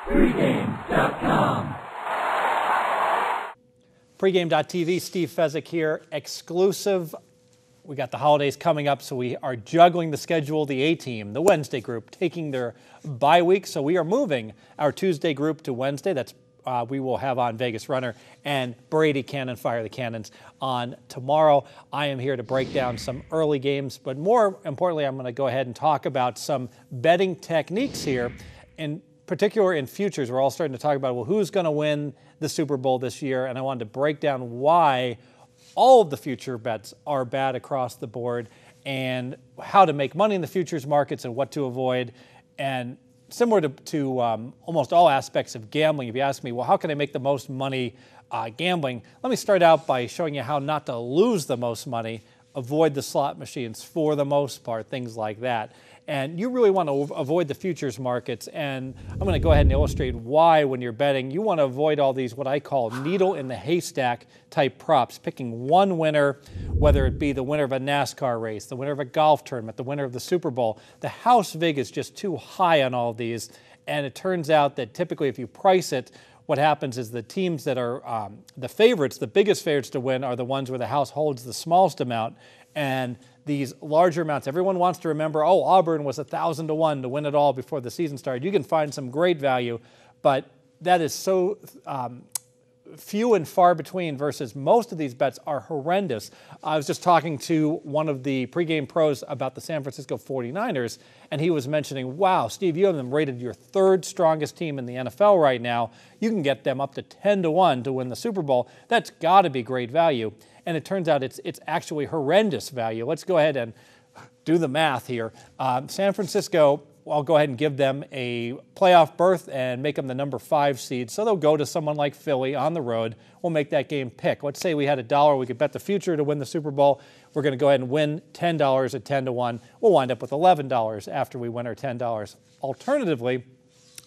Pregame.com. Pregame.tv, Steve Fezzik here, exclusive. We got the holidays coming up, so we are juggling the schedule. The A-team, the Wednesday group, taking their bye week, so we are moving our Tuesday group to Wednesday. That's we will have on Vegas Runner and Brady Cannon Fire the Cannons on tomorrow. I am here to break down some early games, but more importantly, I'm going to go ahead and talk about some betting techniques here. In particular, in futures, we're all starting to talk about, well, who's going to win the Super Bowl this year? And I wanted to break down why all of the future bets are bad across the board and how to make money in the futures markets and what to avoid. And similar to almost all aspects of gambling, if you ask me, well, how can I make the most money gambling? Let me start out by showing you how not to lose the most money, avoid the slot machines for the most part, things like that. And you really want to avoid the futures markets, and I'm going to go ahead and illustrate why when you're betting. You want to avoid all these what I call needle in the haystack type props, picking one winner, whether it be the winner of a NASCAR race, the winner of a golf tournament, the winner of the Super Bowl. The house vig is just too high on all of these, and it turns out that typically if you price it, what happens is the teams that are the favorites, the biggest favorites to win, are the ones where the house holds the smallest amount. And these larger amounts, everyone wants to remember, oh, Auburn was 1,000 to 1 to win it all before the season started. You can find some great value, but that is so few and far between versus most of these bets are horrendous. I was just talking to one of the pregame pros about the San Francisco 49ers, and he was mentioning, wow, Steve, you have them rated your third strongest team in the NFL right now. You can get them up to 10 to 1 to win the Super Bowl. That's got to be great value. And it turns out it's actually horrendous value. Let's go ahead and do the math here. San Francisco, I'll go ahead and give them a playoff berth and make them the number 5 seed. So they'll go to someone like Philly on the road. We'll make that game pick. Let's say we had $1. We could bet the future to win the Super Bowl. We're going to go ahead and win $10 at 10 to 1. We'll wind up with $11 after we win our $10. Alternatively,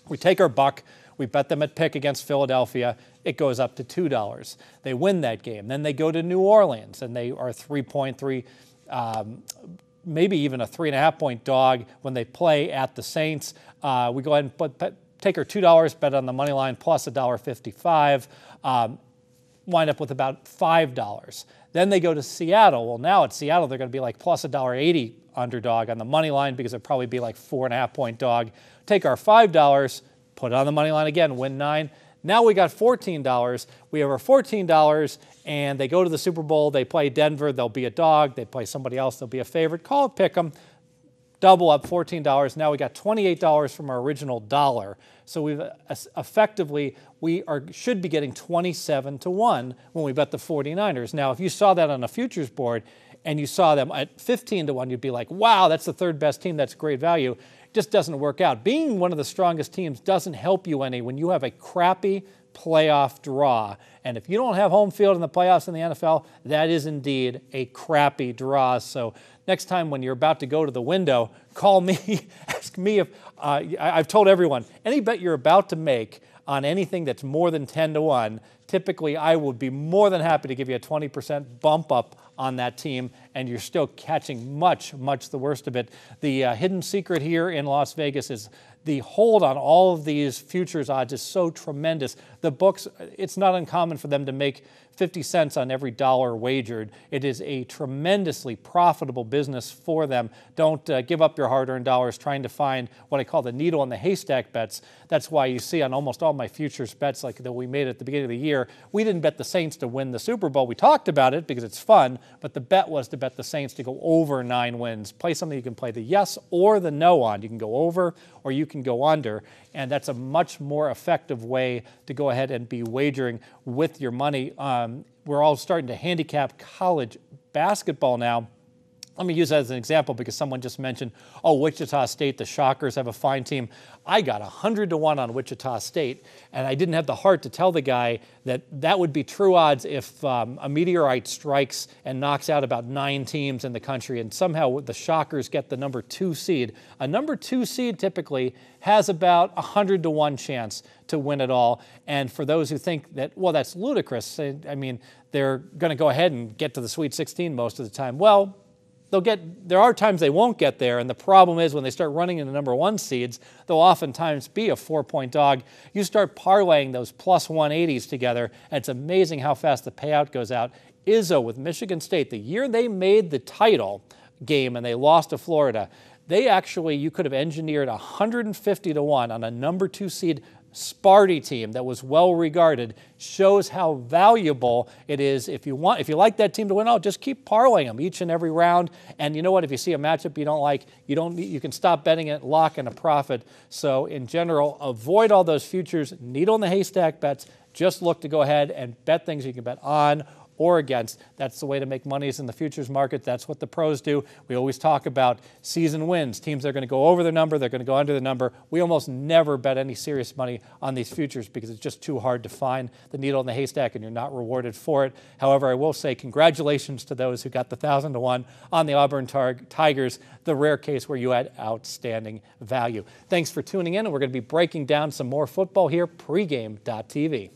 we take our buck. We bet them at pick against Philadelphia. It goes up to $2. They win that game. Then they go to New Orleans, and they are 3.3, maybe even a 3.5-point dog when they play at the Saints. We go ahead and take our $2, bet on the money line plus $1.55, wind up with about $5. Then they go to Seattle. Well, now at Seattle, they're going to be like plus $1.80 underdog on the money line because it'll probably be like 4.5-point dog. Take our $5, put it on the money line again, win 9. Now we got $14. We have our $14, and they go to the Super Bowl. They play Denver. They'll be a dog. They play somebody else. They'll be a favorite. Call it pick 'em. Double up $14. Now we got $28 from our original $1. So we've effectively, should be getting 27 to 1 when we bet the 49ers. Now, if you saw that on a futures board and you saw them at 15 to 1, you'd be like, wow, that's the third best team. That's great value. Just doesn't work out. Being one of the strongest teams doesn't help you any when you have a crappy playoff draw. And if you don't have home field in the playoffs in the NFL, that is indeed a crappy draw. So next time when you're about to go to the window, call me, ask me if, I've told everyone, any bet you're about to make on anything that's more than 10 to 1, typically I would be more than happy to give you a 20% bump up on that team, and you're still catching much, much the worst of it. The hidden secret here in Las Vegas is the hold on all of these futures odds is so tremendous. The books, it's not uncommon for them to make 50 cents on every dollar wagered. It is a tremendously profitable business for them. Don't give up your hard-earned dollars trying to find what I call the needle in the haystack bets. That's why you see on almost all my futures bets like that we made at the beginning of the year, we didn't bet the Saints to win the Super Bowl. We talked about it because it's fun, but the bet was to bet the Saints to go over 9 wins. Play something you can play the yes or the no on. You can go over or you can go under, and that's a much more effective way to go ahead and be wagering with your money. We're all starting to handicap college basketball now. Let me use that as an example because someone just mentioned, oh, Wichita State, the Shockers have a fine team. I got 100 to 1 on Wichita State, and I didn't have the heart to tell the guy that that would be true odds if a meteorite strikes and knocks out about 9 teams in the country, and somehow the Shockers get the number 2 seed. A number 2 seed typically has about 100 to 1 chance to win it all. And for those who think that, well, that's ludicrous, I mean, they're going to go ahead and get to the Sweet 16 most of the time. Well, there are times they won't get there, and the problem is when they start running into number 1 seeds, they'll oftentimes be a 4-point dog. You start parlaying those plus 180s together, and it's amazing how fast the payout goes out. Izzo with Michigan State, the year they made the title game and they lost to Florida, you could have engineered 150 to 1 on a number 2 seed Sparty team that was well regarded. Shows how valuable it is. If you like that team to win, just keep parlaying them each and every round. And you know what? If you see a matchup you don't like, you can stop betting it, lock in a profit. So in general, avoid all those futures, needle in the haystack bets. Just look to go ahead and bet things you can bet on or against. That's the way to make monies in the futures market. That's what the pros do. We always talk about season wins. Teams that are going to go over the number, they're going to go under the number. We almost never bet any serious money on these futures because it's just too hard to find the needle in the haystack and you're not rewarded for it. However, I will say congratulations to those who got the 1,000 to 1 on the Auburn Tigers, the rare case where you had outstanding value. Thanks for tuning in, and we're going to be breaking down some more football here, pregame.tv.